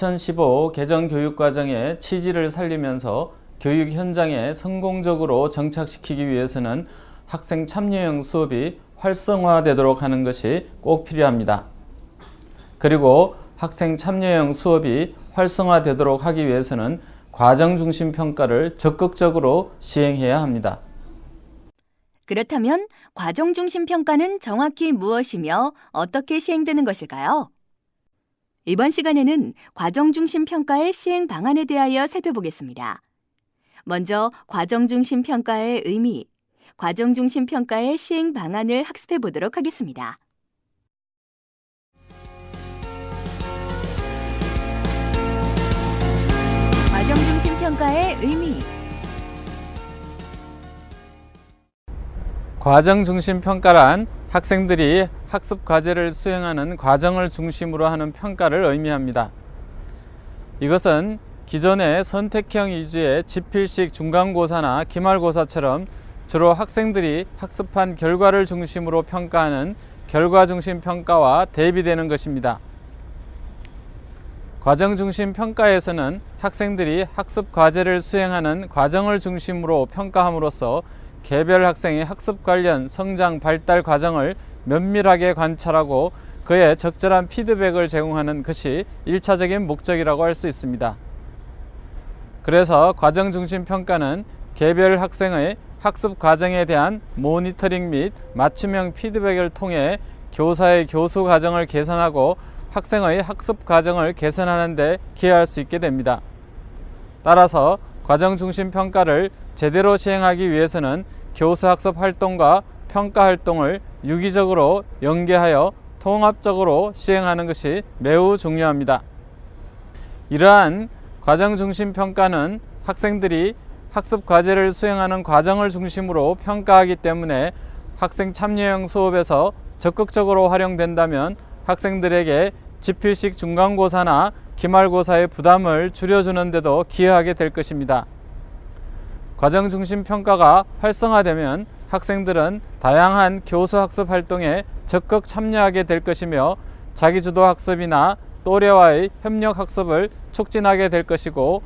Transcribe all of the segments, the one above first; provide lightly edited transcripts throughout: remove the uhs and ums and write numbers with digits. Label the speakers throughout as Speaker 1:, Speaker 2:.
Speaker 1: 2015 개정교육과정의 취지를 살리면서 교육 현장에 성공적으로 정착시키기 위해서는 학생 참여형 수업이 활성화되도록 하는 것이 꼭 필요합니다. 그리고 학생 참여형 수업이 활성화되도록 하기 위해서는 과정중심 평가를 적극적으로 시행해야 합니다.
Speaker 2: 그렇다면 과정중심 평가는 정확히 무엇이며 어떻게 시행되는 것일까요? 이번 시간에는 과정중심 평가의 시행 방안에 대하여 살펴보겠습니다. 먼저 과정중심 평가의 의미, 과정중심 평가의 시행 방안을 학습해 보도록 하겠습니다. 과정중심 평가의 의미.
Speaker 1: 과정중심 평가란 학생들이 학습 과제를 수행하는 과정을 중심으로 하는 평가를 의미합니다. 이것은 기존의 선택형 위주의 지필식 중간고사나 기말고사처럼 주로 학생들이 학습한 결과를 중심으로 평가하는 결과중심 평가와 대비되는 것입니다. 과정중심 평가에서는 학생들이 학습 과제를 수행하는 과정을 중심으로 평가함으로써 개별 학생의 학습 관련 성장 발달 과정을 면밀하게 관찰하고 그에 적절한 피드백을 제공하는 것이 1차적인 목적이라고 할 수 있습니다. 그래서 과정중심 평가는 개별 학생의 학습 과정에 대한 모니터링 및 맞춤형 피드백을 통해 교사의 교수 과정을 개선하고 학생의 학습 과정을 개선하는 데 기여할 수 있게 됩니다. 따라서 과정중심 평가를 제대로 시행하기 위해서는 교수 학습 활동과 평가 활동을 유기적으로 연계하여 통합적으로 시행하는 것이 매우 중요합니다. 이러한 과정중심 평가는 학생들이 학습 과제를 수행하는 과정을 중심으로 평가하기 때문에 학생 참여형 수업에서 적극적으로 활용된다면 학생들에게 지필식 중간고사나 기말고사의 부담을 줄여주는 데도 기여하게 될 것입니다. 과정중심 평가가 활성화되면 학생들은 다양한 교수학습 활동에 적극 참여하게 될 것이며 자기주도 학습이나 또래와의 협력 학습을 촉진하게 될 것이고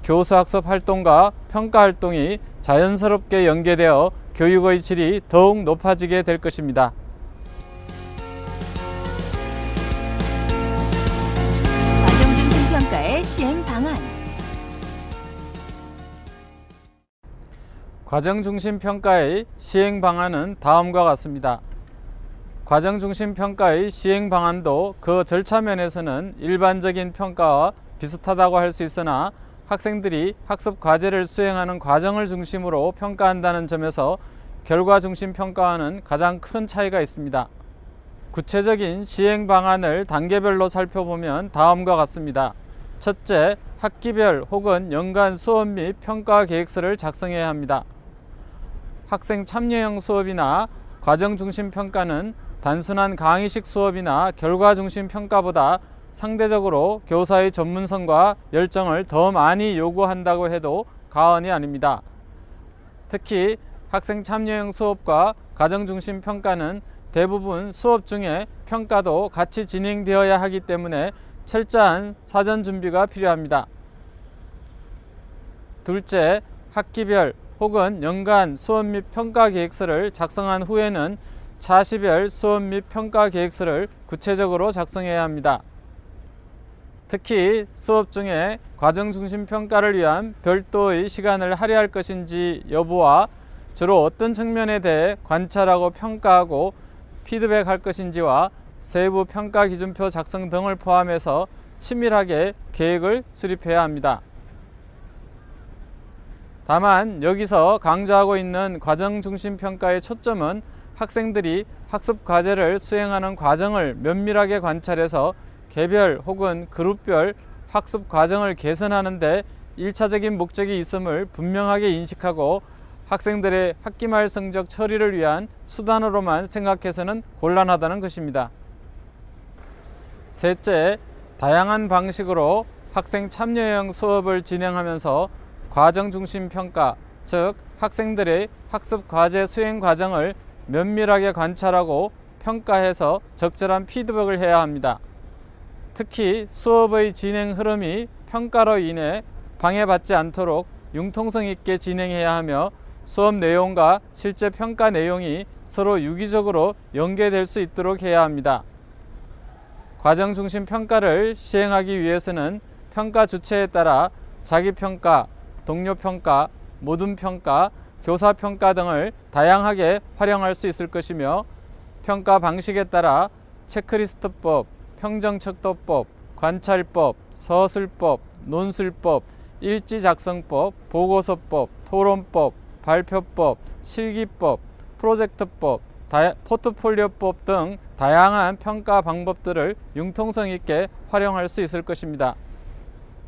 Speaker 1: 교수학습 활동과 평가 활동이 자연스럽게 연계되어 교육의 질이 더욱 높아지게 될 것입니다.
Speaker 2: 과정중심 평가의 시행 방안.
Speaker 1: 과정중심 평가의 시행 방안은 다음과 같습니다. 과정중심 평가의 시행 방안도 그 절차 면에서는 일반적인 평가와 비슷하다고 할 수 있으나 학생들이 학습 과제를 수행하는 과정을 중심으로 평가한다는 점에서 결과 중심 평가와는 가장 큰 차이가 있습니다. 구체적인 시행 방안을 단계별로 살펴보면 다음과 같습니다. 첫째, 학기별 혹은 연간 수업 및 평가 계획서를 작성해야 합니다. 학생 참여형 수업이나 과정 중심 평가는 단순한 강의식 수업이나 결과 중심 평가보다 상대적으로 교사의 전문성과 열정을 더 많이 요구한다고 해도 과언이 아닙니다. 특히 학생 참여형 수업과 과정 중심 평가는 대부분 수업 중에 평가도 같이 진행되어야 하기 때문에 철저한 사전 준비가 필요합니다. 둘째, 학기별 혹은 연간 수업 및 평가 계획서를 작성한 후에는 차시별 수업 및 평가 계획서를 구체적으로 작성해야 합니다. 특히 수업 중에 과정 중심 평가를 위한 별도의 시간을 할애할 것인지 여부와 주로 어떤 측면에 대해 관찰하고 평가하고 피드백할 것인지와 세부 평가 기준표 작성 등을 포함해서 치밀하게 계획을 수립해야 합니다. 다만 여기서 강조하고 있는 과정 중심 평가의 초점은 학생들이 학습 과제를 수행하는 과정을 면밀하게 관찰해서 개별 혹은 그룹별 학습 과정을 개선하는 데 1차적인 목적이 있음을 분명하게 인식하고 학생들의 학기말 성적 처리를 위한 수단으로만 생각해서는 곤란하다는 것입니다. 셋째, 다양한 방식으로 학생 참여형 수업을 진행하면서 과정 중심 평가, 즉 학생들의 학습 과제 수행 과정을 면밀하게 관찰하고 평가해서 적절한 피드백을 해야 합니다. 특히 수업의 진행 흐름이 평가로 인해 방해받지 않도록 융통성 있게 진행해야 하며 수업 내용과 실제 평가 내용이 서로 유기적으로 연계될 수 있도록 해야 합니다. 과정 중심 평가를 시행하기 위해서는 평가 주체에 따라 자기평가, 동료평가, 모둠평가, 교사평가 등을 다양하게 활용할 수 있을 것이며 평가 방식에 따라 체크리스트법, 평정척도법, 관찰법, 서술법, 논술법, 일지작성법, 보고서법, 토론법, 발표법, 실기법, 프로젝트법, 포트폴리오법 등 다양한 평가 방법들을 융통성 있게 활용할 수 있을 것입니다.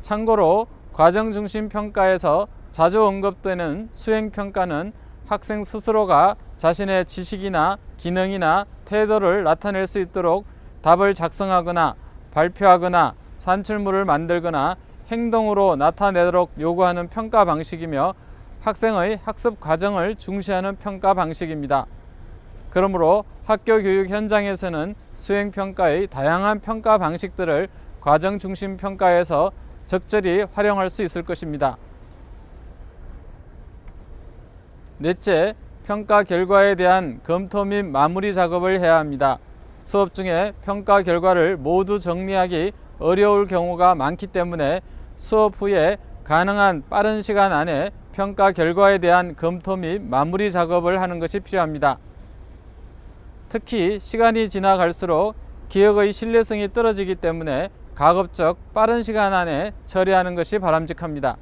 Speaker 1: 참고로 과정 중심 평가에서 자주 언급되는 수행 평가는 학생 스스로가 자신의 지식이나 기능이나 태도를 나타낼 수 있도록 답을 작성하거나 발표하거나 산출물을 만들거나 행동으로 나타내도록 요구하는 평가 방식이며 학생의 학습 과정을 중시하는 평가 방식입니다. 그러므로 학교 교육 현장에서는 수행평가의 다양한 평가 방식들을 과정 중심 평가에서 적절히 활용할 수 있을 것입니다. 넷째, 평가 결과에 대한 검토 및 마무리 작업을 해야 합니다. 수업 중에 평가 결과를 모두 정리하기 어려울 경우가 많기 때문에 수업 후에 가능한 빠른 시간 안에 평가 결과에 대한 검토 및 마무리 작업을 하는 것이 필요합니다. 특히 시간이 지나갈수록 기억의 신뢰성이 떨어지기 때문에 가급적 빠른 시간 안에 처리하는 것이 바람직합니다.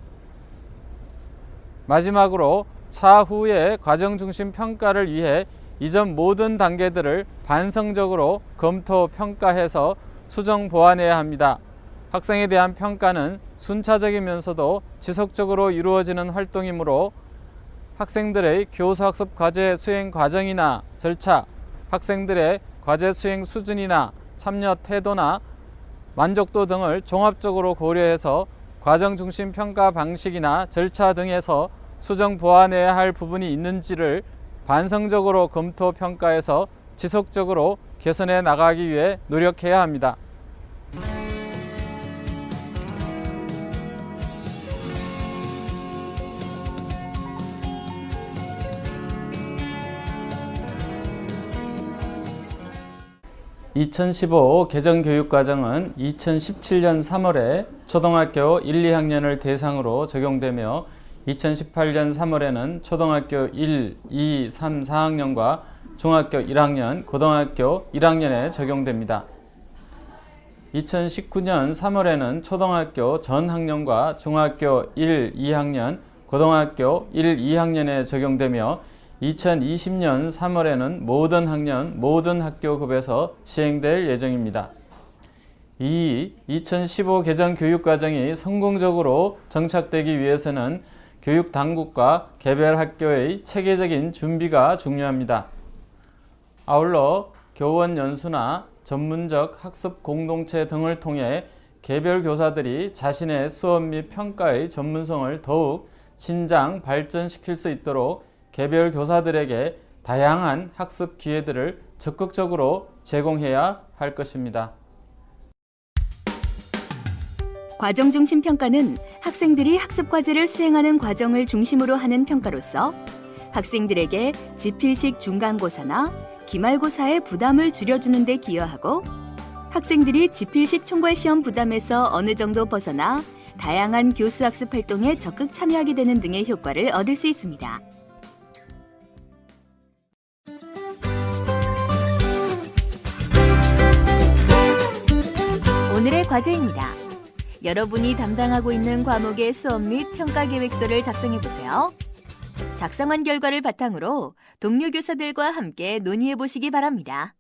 Speaker 1: 마지막으로 차후의 과정 중심 평가를 위해 이전 모든 단계들을 반성적으로 검토, 평가해서 수정 보완해야 합니다. 학생에 대한 평가는 순차적이면서도 지속적으로 이루어지는 활동이므로 학생들의 교수학습 과제 수행 과정이나 절차, 학생들의 과제 수행 수준이나 참여 태도나 만족도 등을 종합적으로 고려해서 과정 중심 평가 방식이나 절차 등에서 수정 보완해야 할 부분이 있는지를 반성적으로 검토 평가해서 지속적으로 개선해 나가기 위해 노력해야 합니다. (2015) 개정교육과정은 2017년 3월에 초등학교 1, 2학년을 대상으로 적용되며 2018년 3월에는 초등학교 1, 2, 3, 4학년과 중학교 1학년, 고등학교 1학년에 적용됩니다. 2019년 3월에는 초등학교 전 학년과 중학교 1, 2학년, 고등학교 1, 2학년에 적용되며 2020년 3월에는 모든 학년, 모든 학교급에서 시행될 예정입니다. 2015 개정 교육과정이 성공적으로 정착되기 위해서는 교육당국과 개별 학교의 체계적인 준비가 중요합니다. 아울러 교원 연수나 전문적 학습 공동체 등을 통해 개별 교사들이 자신의 수업 및 평가의 전문성을 더욱 신장 발전시킬 수 있도록 개별 교사들에게 다양한 학습 기회들을 적극적으로 제공해야 할 것입니다.
Speaker 2: 과정 중심 평가는 학생들이 학습 과제를 수행하는 과정을 중심으로 하는 평가로서 학생들에게 지필식 중간고사나 기말고사의 부담을 줄여주는 데 기여하고 학생들이 지필식 총괄시험 부담에서 어느 정도 벗어나 다양한 교수학습 활동에 적극 참여하게 되는 등의 효과를 얻을 수 있습니다. 오늘의 과제입니다. 여러분이 담당하고 있는 과목의 수업 및 평가 계획서를 작성해보세요. 작성한 결과를 바탕으로 동료 교사들과 함께 논의해 보시기 바랍니다.